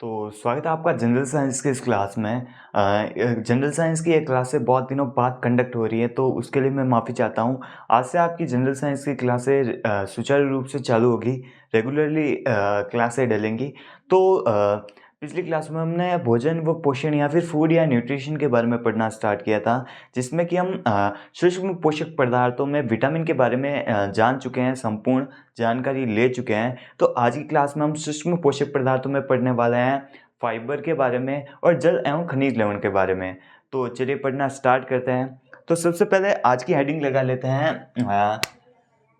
तो स्वागत है आपका जनरल साइंस के इस क्लास में। जनरल साइंस की एक क्लास से बहुत दिनों बाद कंडक्ट हो रही है, तो उसके लिए मैं माफ़ी चाहता हूँ। आज से आपकी जनरल साइंस की क्लासें सुचारू रूप से चालू होगी, रेगुलरली क्लासें डलेंगी। तो पिछली क्लास में हमने भोजन व पोषण या फिर फूड या न्यूट्रिशन के बारे में पढ़ना स्टार्ट किया था, जिसमें कि हम सूक्ष्म पोषक पदार्थों में विटामिन के बारे में जान चुके हैं, संपूर्ण जानकारी ले चुके हैं। तो आज की क्लास में हम सूक्ष्म पोषक पदार्थों में पढ़ने वाले हैं फाइबर के बारे में और जल एवं खनिज लवण के बारे में। तो चलिए पढ़ना स्टार्ट करते हैं। तो सबसे पहले आज की हेडिंग लगा लेते हैं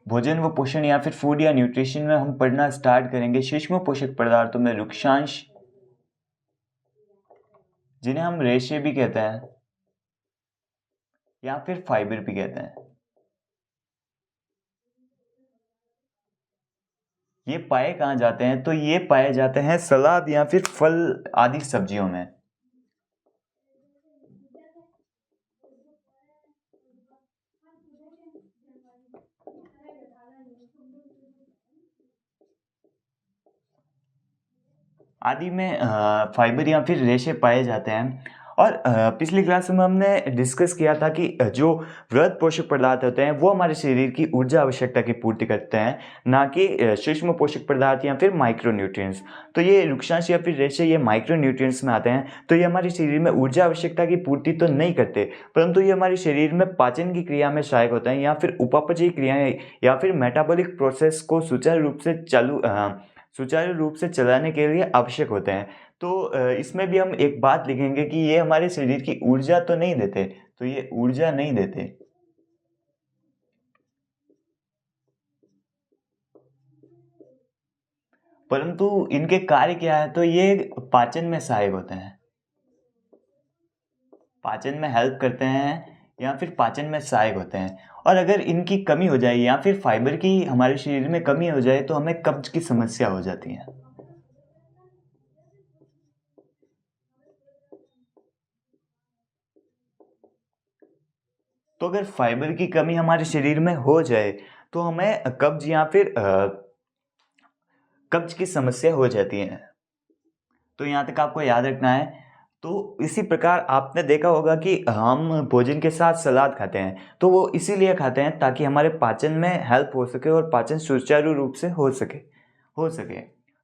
भोजन व पोषण या फिर फूड या न्यूट्रिशन में हम पढ़ना स्टार्ट करेंगे सूक्ष्म पोषक पदार्थों में रुक्षांश, जिन्हें हम रेशे भी कहते हैं या फिर फाइबर भी कहते हैं। ये पाए कहाँ जाते हैं? तो ये पाए जाते हैं सलाद या फिर फल आदि सब्जियों में। आदि में फाइबर या फिर रेशे पाए जाते हैं। और पिछली क्लास में हमने डिस्कस किया था कि जो वृहद पोषक पदार्थ होते हैं वो हमारे शरीर की ऊर्जा आवश्यकता की पूर्ति करते हैं, ना कि सूक्ष्म पोषक पदार्थ या फिर माइक्रो न्यूट्रिएंट्स। तो ये रुक्षांश या फिर रेशे ये माइक्रो न्यूट्रिएंट्स में आते हैं। तो ये हमारे शरीर में ऊर्जा आवश्यकता की पूर्ति तो नहीं करते, परंतु ये हमारे शरीर में पाचन की क्रिया में सहायक होते हैं या फिर उपापचयी क्रियाएं या फिर मेटाबॉलिक प्रोसेस को सुचारू रूप से चलाने के लिए आवश्यक होते हैं। तो इसमें भी हम एक बात लिखेंगे कि ये हमारे शरीर की ऊर्जा तो नहीं देते, तो ये ऊर्जा नहीं देते, परंतु इनके कार्य क्या है? तो ये पाचन में सहायक होते हैं, पाचन में हेल्प करते हैं या फिर पाचन में सहायक होते हैं। और अगर इनकी कमी हो जाए या फिर फाइबर की हमारे शरीर में कमी हो जाए तो हमें कब्ज की समस्या हो जाती है। तो अगर फाइबर की कमी हमारे शरीर में हो जाए तो हमें कब्ज या फिर कब्ज की समस्या हो जाती है। तो यहाँ तक आपको याद रखना है। तो इसी प्रकार आपने देखा होगा कि हम भोजन के साथ सलाद खाते हैं, तो वो इसीलिए खाते हैं ताकि हमारे पाचन में हेल्प हो सके और पाचन सुचारू रूप से हो सके।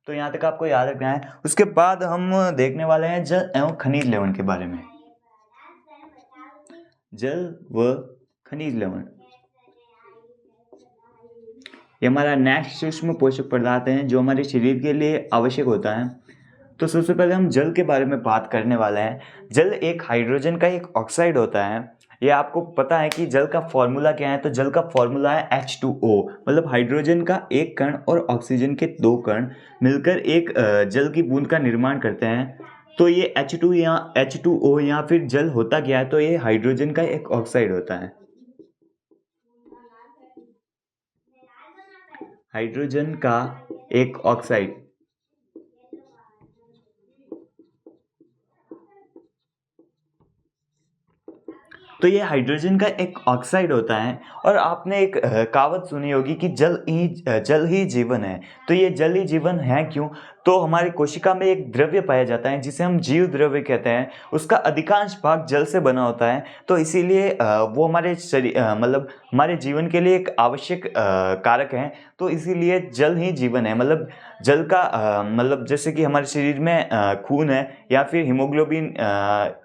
तो यहाँ तक आपको याद रखना है। उसके बाद हम देखने वाले हैं जल एवं खनिज लवण के बारे में। जल व खनिज लवण ये हमारा नेक्स्ट सूक्ष्म पोषक पदार्थ है जो हमारे शरीर के लिए आवश्यक होता है। तो सबसे पहले हम जल के बारे में बात करने वाले हैं। जल एक हाइड्रोजन का एक ऑक्साइड होता है। ये आपको पता है कि जल का फॉर्मूला क्या है? तो जल का फॉर्मूला है H2O, मतलब हाइड्रोजन का एक कण और ऑक्सीजन के दो कण मिलकर एक जल की बूंद का निर्माण करते हैं। तो ये H2O या फिर जल होता क्या है? तो ये हाइड्रोजन का एक ऑक्साइड होता है, हाइड्रोजन का एक ऑक्साइड। तो ये हाइड्रोजन का एक ऑक्साइड होता है। और आपने एक कहावत सुनी होगी कि जल ही जीवन है। तो ये जल ही जीवन है क्यों? तो हमारी कोशिका में एक द्रव्य पाया जाता है जिसे हम जीव द्रव्य कहते हैं। उसका अधिकांश भाग जल से बना होता है। तो इसीलिए वो हमारे शरीर मतलब हमारे जीवन के लिए एक आवश्यक कारक है। तो इसीलिए जल ही जीवन है। मतलब जल का मतलब जैसे कि हमारे शरीर में खून है या फिर हीमोग्लोबिन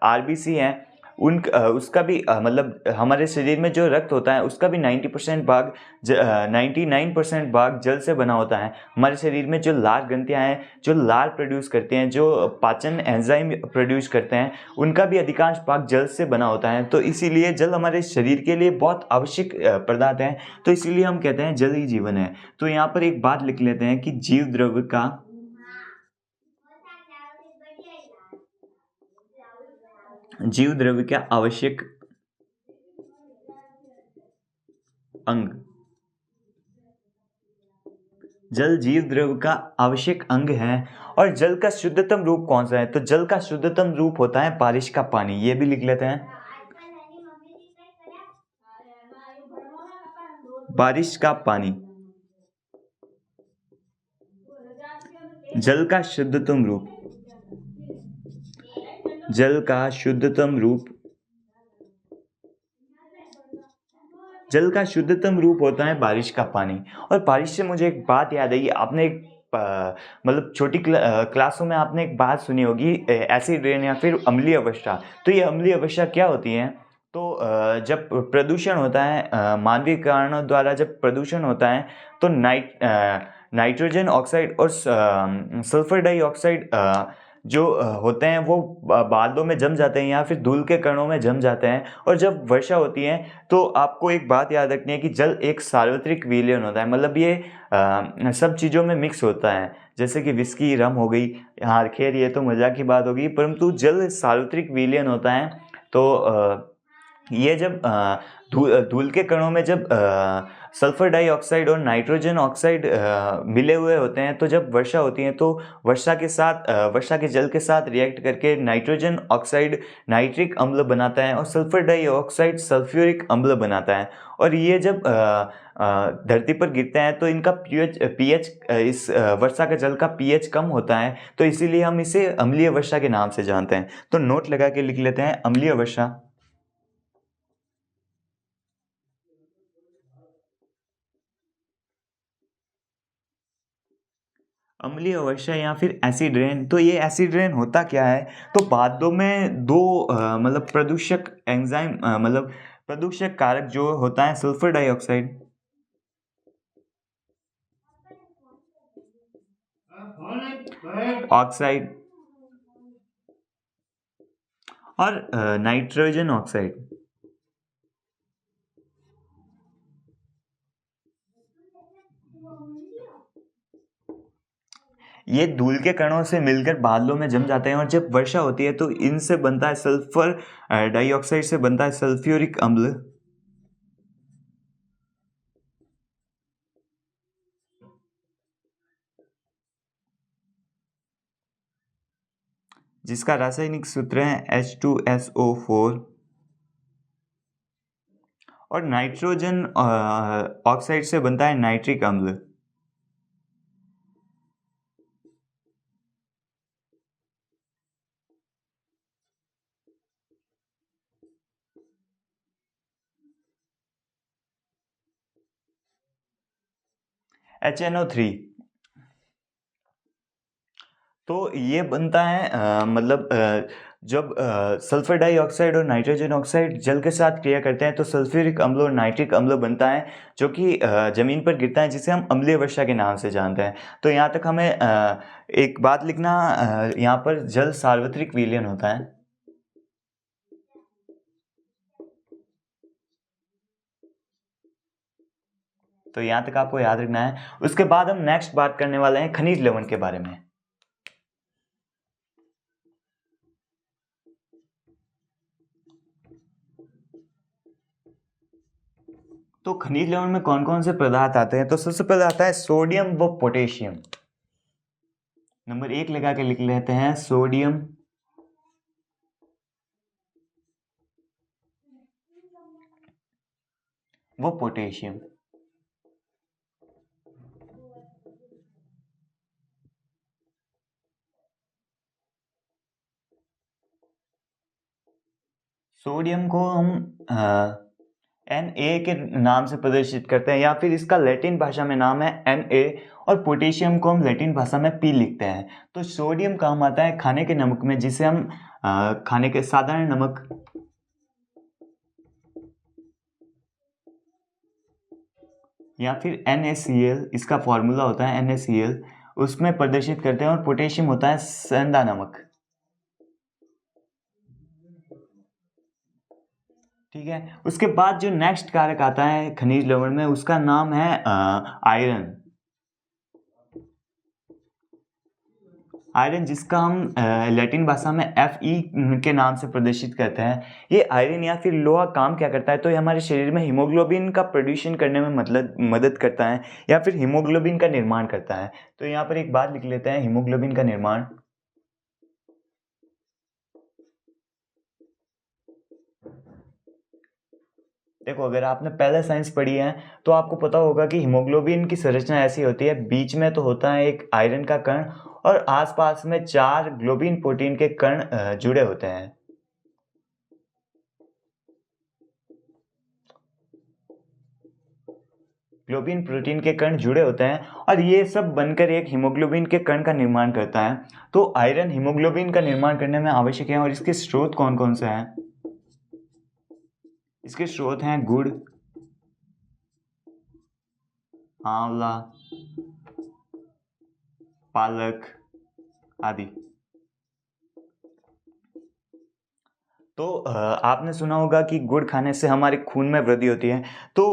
आरबीसी है, उसका भी मतलब हमारे शरीर में जो रक्त होता है उसका भी 90% भाग 99% भाग जल से बना होता है। हमारे शरीर में जो लाल ग्रंथियां हैं जो लाल प्रोड्यूस करती हैं, जो पाचन एंजाइम प्रोड्यूस करते हैं, उनका भी अधिकांश भाग जल से बना होता है। तो इसीलिए जल हमारे शरीर के लिए बहुत आवश्यक पदार्थ है। तो इसीलिए हम कहते हैं जल ही जीवन है। तो यहाँ पर एक बात लिख लेते हैं कि जीव द्रव्य का आवश्यक अंग, जल जीव द्रव्य का आवश्यक अंग है। और जल का शुद्धतम रूप कौन सा है? तो जल का शुद्धतम रूप होता है बारिश का पानी। ये भी लिख लेते हैं, बारिश का पानी जल का शुद्धतम रूप। जल का शुद्धतम रूप, जल का शुद्धतम रूप होता है बारिश का पानी। और बारिश से मुझे एक बात याद आई, आपने एक मतलब छोटी क्लासों में आपने एक बात सुनी होगी, एसिड रेन या फिर अम्लीय वर्षा। तो ये अम्लीय वर्षा क्या होती है? तो जब प्रदूषण होता है, मानवीय कारणों द्वारा जब प्रदूषण होता है, तो नाइट्रोजन ऑक्साइड और सल्फर डाइऑक्साइड जो होते हैं वो बादलों में जम जाते हैं या फिर धूल के कणों में जम जाते हैं। और जब वर्षा होती है तो आपको एक बात याद रखनी है कि जल एक सार्वत्रिक विलयन होता है, मतलब ये सब चीज़ों में मिक्स होता है, जैसे कि विस्की, रम हो गई। हाँ खैर ये तो मजाक की बात होगी, परंतु जल सार्वत्रिक विलयन होता है। तो ये जब धूल के कणों में जब सल्फर डाइऑक्साइड और नाइट्रोजन ऑक्साइड मिले हुए होते हैं, तो जब वर्षा होती है तो वर्षा के साथ वर्षा के जल के साथ रिएक्ट करके नाइट्रोजन ऑक्साइड नाइट्रिक अम्ल बनाता है और सल्फर डाइऑक्साइड सल्फ्यूरिक अम्ल बनाता है। और ये जब धरती पर गिरते हैं तो इनका पीएच इस वर्षा का जल का पीएच कम होता है, तो इसीलिए हम इसे अम्लीय वर्षा के नाम से जानते हैं। तो नोट लगा के लिख लेते हैं, अम्लीय वर्षा। अम्लीय वर्षा या फिर एसिड रेन। तो ये एसिड रेन होता क्या है? तो बादलों में दो मतलब प्रदूषक एंजाइम मतलब प्रदूषक कारक जो होता है सल्फर डाइऑक्साइड ऑक्साइड और नाइट्रोजन ऑक्साइड, ये धूल के कणों से मिलकर बादलों में जम जाते हैं। और जब वर्षा होती है तो इनसे बनता है सल्फर डाइऑक्साइड से बनता है सल्फ्यूरिक अम्ल, जिसका रासायनिक सूत्र है H2SO4। और नाइट्रोजन ऑक्साइड से बनता है नाइट्रिक अम्ल। HNO3। तो ये बनता है मतलब जब सल्फर डाइऑक्साइड और नाइट्रोजन ऑक्साइड जल के साथ क्रिया करते हैं तो सल्फ्यूरिक अम्ल और नाइट्रिक अम्ल बनता है, जो कि जमीन पर गिरता है, जिसे हम अम्लीय वर्षा के नाम से जानते हैं। तो यहाँ तक हमें एक बात लिखना, यहाँ पर जल सार्वत्रिक विलयन होता है। तो यहाँ तक आपको याद रखना है। उसके बाद हम नेक्स्ट बात करने वाले हैं खनिज लवण के बारे में। तो खनिज लवण में कौन कौन से पदार्थ आते हैं? तो सबसे पहले आता है सोडियम व पोटेशियम। नंबर 1 लगा के लिख लेते हैं, सोडियम व पोटेशियम। सोडियम को हम Na के नाम से प्रदर्शित करते हैं, या फिर इसका लैटिन भाषा में नाम है Na। और पोटेशियम को हम लैटिन भाषा में P लिखते हैं। तो सोडियम काम आता है खाने के नमक में, जिसे हम खाने के साधारण नमक या फिर NaCl, इसका फॉर्मूला होता है NaCl, उसमें प्रदर्शित करते हैं। और पोटेशियम होता है सेंधा नमक। ठीक है। उसके बाद जो नेक्स्ट कारक आता है खनिज लवण में, उसका नाम है आयरन। आयरन, जिसका हम लैटिन भाषा में Fe के नाम से प्रदर्शित करते हैं। ये आयरन या फिर लोहा काम क्या करता है? तो ये हमारे शरीर में हीमोग्लोबिन का प्रोड्यूशन करने में मतलब मदद करता है, या फिर हीमोग्लोबिन का निर्माण करता है। तो यहाँ पर एक बात लिख लेते हैं, हीमोग्लोबिन का निर्माण। देखो, अगर आपने पहले साइंस पढ़ी है तो आपको पता होगा कि हीमोग्लोबिन की संरचना ऐसी होती है, बीच में तो होता है एक आयरन का कण, और आसपास में 4 ग्लोबिन प्रोटीन के कण जुड़े होते हैं। ग्लोबिन प्रोटीन के कण जुड़े होते हैं और ये सब बनकर एक हीमोग्लोबिन के कण का निर्माण करता है। तो आयरन हीमोग्लोबिन का निर्माण करने में आवश्यक है और इसके स्रोत कौन कौन से हैं? इसके स्रोत हैं गुड़, आंवला, पालक आदि। तो आपने सुना होगा कि गुड़ खाने से हमारे खून में वृद्धि होती है। तो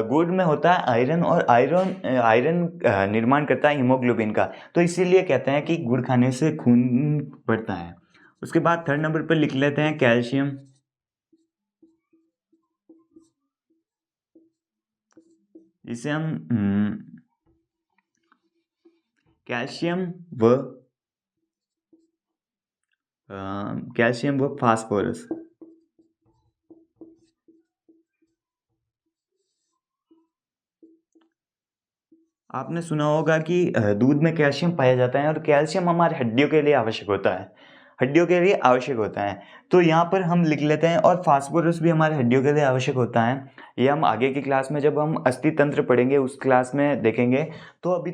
गुड़ में होता है आयरन और आयरन निर्माण करता है हीमोग्लोबिन का। तो इसीलिए कहते हैं कि गुड़ खाने से खून बढ़ता है। उसके बाद थर्ड नंबर पर लिख लेते हैं कैल्शियम, जिसे हम कैल्शियम व फास्फोरस। आपने सुना होगा कि दूध में कैल्शियम पाया जाता है और कैल्शियम हमारे हड्डियों के लिए आवश्यक होता है। हड्डियों के लिए आवश्यक होता है। तो यहाँ पर हम लिख लेते हैं और फास्फोरस भी हमारे हड्डियों के लिए आवश्यक होता है। ये हम आगे की क्लास में जब हम अस्थि तंत्र पढ़ेंगे उस क्लास में देखेंगे। तो अभी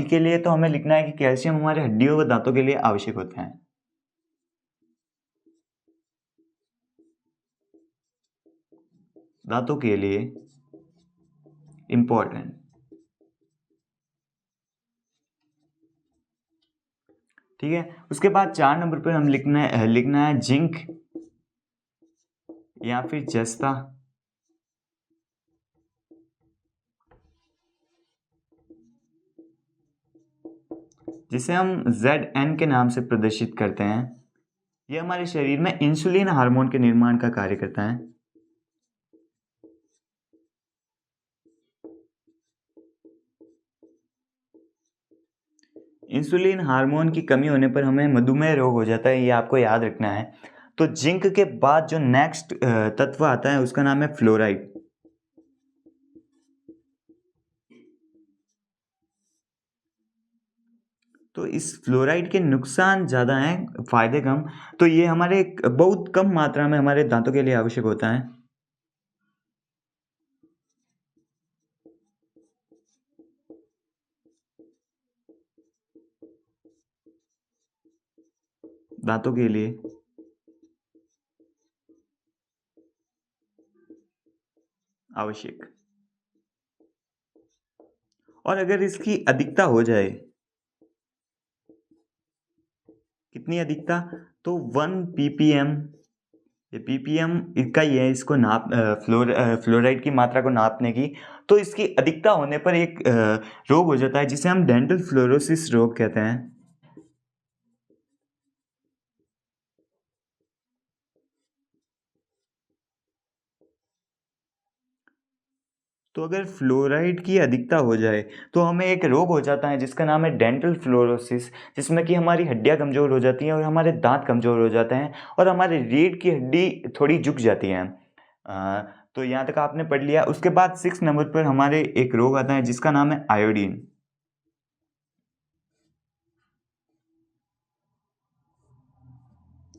के लिए तो हमें लिखना है कि कैल्शियम हमारे हड्डियों व दांतों के लिए आवश्यक होता है। दांतों के लिए इम्पोर्टेंट। ठीक है। उसके बाद 4 नंबर पर हम लिखना है जिंक या फिर जस्ता, जिसे हम Zn के नाम से प्रदर्शित करते हैं। ये हमारे शरीर में इंसुलिन हार्मोन के निर्माण का कार्य करता है। इंसुलिन हार्मोन की कमी होने पर हमें मधुमेह रोग हो जाता है, ये आपको याद रखना है। तो जिंक के बाद जो नेक्स्ट तत्व आता है उसका नाम है फ्लोराइड। तो इस फ्लोराइड के नुकसान ज़्यादा हैं, फायदे कम। तो ये हमारे बहुत कम मात्रा में हमारे दांतों के लिए आवश्यक होता है। दांतों के लिए आवश्यक। और अगर इसकी अधिकता हो जाए, कितनी अधिकता? तो 1 ppm, ये ppm इसका ही है, इसको फ्लोराइड की मात्रा को नापने की। तो इसकी अधिकता होने पर एक रोग हो जाता है जिसे हम डेंटल फ्लोरोसिस रोग कहते हैं। तो अगर फ्लोराइड की अधिकता हो जाए तो हमें एक रोग हो जाता है जिसका नाम है डेंटल फ्लोरोसिस, जिसमें कि हमारी हड्डियां कमज़ोर हो जाती हैं और हमारे दांत कमज़ोर हो जाते हैं और हमारे रीढ़ की हड्डी थोड़ी झुक जाती है। तो यहाँ तक आपने पढ़ लिया। उसके बाद 6 नंबर पर हमारे एक रोग आता है जिसका नाम है आयोडीन।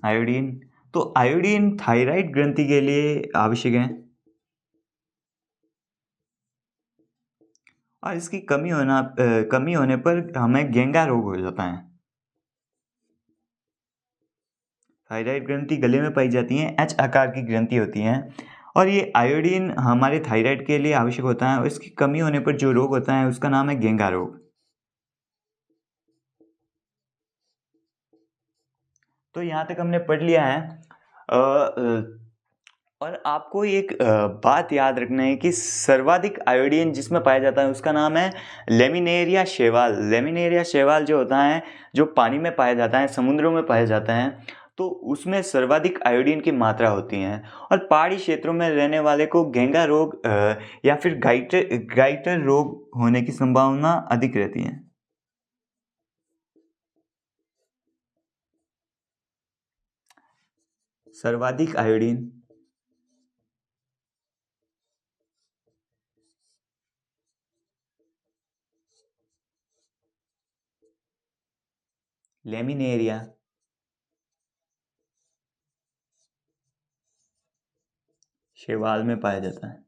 आयोडीन, तो आयोडीन थायराइड ग्रंथि के लिए आवश्यक है और इसकी कमी होने पर हमें घेंगा रोग हो जाता है। थायराइड ग्रंथि गले में पाई जाती हैं, एच आकार की ग्रंथि होती हैं और ये आयोडीन हमारे थायराइड के लिए आवश्यक होता है और इसकी कमी होने पर जो रोग होता है उसका नाम है घेंगा रोग। तो यहाँ तक हमने पढ़ लिया है। और आपको एक बात याद रखना है कि सर्वाधिक आयोडीन जिसमें पाया जाता है उसका नाम है लेमिनेरिया शेवाल। लेमिनेरिया शेवाल जो होता है, जो पानी में पाया जाता है, समुद्रों में पाया जाता है, तो उसमें सर्वाधिक आयोडीन की मात्रा होती है और पहाड़ी क्षेत्रों में रहने वाले को घेंगा रोग या फिर गाइटर रोग होने की संभावना अधिक रहती है। सर्वाधिक आयोडीन। लेमिनेरिया, शैवाल में पाया जाता है।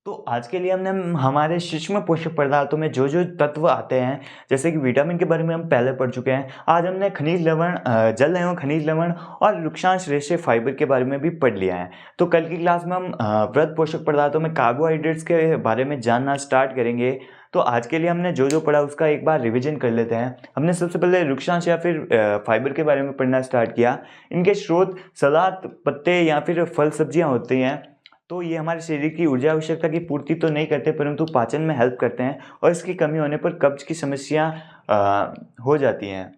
तो आज के लिए हमने हमारे सूक्ष्म पोषक पदार्थों में जो जो तत्व आते हैं, जैसे कि विटामिन के बारे में हम पहले पढ़ चुके हैं। आज हमने खनिज लवण, जल एवं खनिज लवण और वृक्षांश रेशे फाइबर के बारे में भी पढ़ लिया है। तो कल की क्लास में हम वृहद पोषक पदार्थों में कार्बोहाइड्रेट्स के बारे में जानना स्टार्ट करेंगे। तो आज के लिए हमने जो जो पढ़ा उसका एक बार रिवीजन कर लेते हैं। हमने सबसे पहले वृक्षांश या फिर फाइबर के बारे में पढ़ना स्टार्ट किया। इनके स्रोत सलाद, पत्ते या फिर फल सब्जियां होती हैं। तो ये हमारे शरीर की ऊर्जा आवश्यकता की पूर्ति तो नहीं करते, परंतु पाचन में हेल्प करते हैं और इसकी कमी होने पर कब्ज की समस्या हो जाती हैं।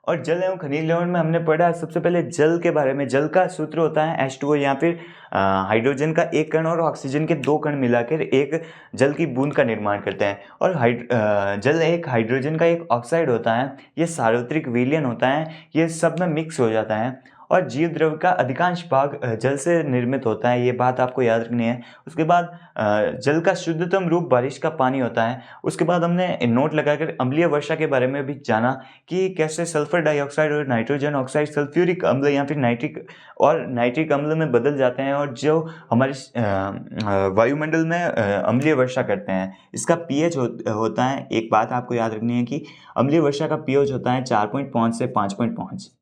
और जल एवं खनिज लवण में हमने पढ़ा सबसे पहले जल के बारे में। जल का सूत्र होता है H2O, या फिर हाइड्रोजन का एक कण और ऑक्सीजन के दो कण मिलाकर एक जल की बूंद का निर्माण करते हैं। और जल एक हाइड्रोजन का एक ऑक्साइड होता है। ये सार्वत्रिक विलयन होता है, ये सब में मिक्स हो जाता है। और जीव द्रव्य का अधिकांश भाग जल से निर्मित होता है, ये बात आपको याद रखनी है। उसके बाद जल का शुद्धतम रूप बारिश का पानी होता है। उसके बाद हमने नोट लगाकर अम्लीय वर्षा के बारे में भी जाना कि कैसे सल्फर डाइऑक्साइड और नाइट्रोजन ऑक्साइड सल्फ्यूरिक अम्ल या फिर नाइट्रिक अम्ल में बदल जाते हैं और जो हमारे वायुमंडल में अम्लीय वर्षा करते हैं। इसका पीएच होता है, एक बात आपको याद रखनी है कि अम्लीय वर्षा का पीएच होता है 4.5 से 5.5।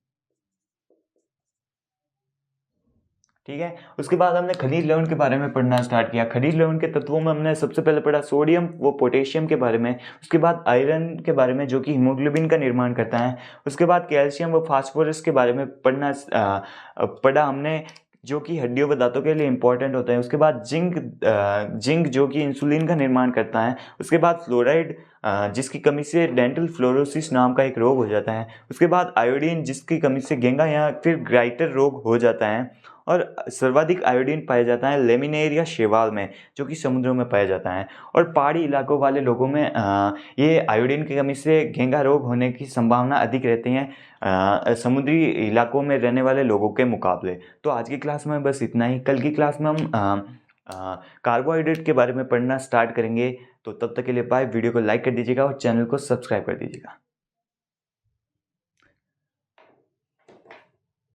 ठीक है। उसके बाद हमने खनिज लवण के बारे में पढ़ना स्टार्ट किया। खनिज लवण के तत्वों में हमने सबसे पहले पढ़ा सोडियम व पोटेशियम के बारे में। उसके बाद आयरन के बारे में जो कि हीमोग्लोबिन का निर्माण करता है। उसके बाद कैल्शियम व फास्फोरस के बारे में पढ़ा हमने, जो कि हड्डियों व दांतों के लिए इंपॉर्टेंट होता है। उसके बाद जिंक जो कि इंसुलिन का निर्माण करता है। उसके बाद फ्लोराइड, जिसकी कमी से डेंटल फ्लोरोसिस नाम का एक रोग हो जाता है। उसके बाद आयोडीन, जिसकी कमी से गेंगा या फिर ग्राइटर रोग हो जाता है। और सर्वाधिक आयोडीन पाया जाता है लेमिनेरिया शैवाल में, जो कि समुद्रों में पाया जाता है। और पहाड़ी इलाकों वाले लोगों में ये आयोडीन की कमी से घेंघा रोग होने की संभावना अधिक रहती है समुद्री इलाकों में रहने वाले लोगों के मुकाबले। तो आज की क्लास में बस इतना ही। कल की क्लास में हम कार्बोहाइड्रेट के बारे में पढ़ना स्टार्ट करेंगे। तो तब तक के लिए बाय। वीडियो को लाइक कर दीजिएगा और चैनल को सब्सक्राइब कर दीजिएगा।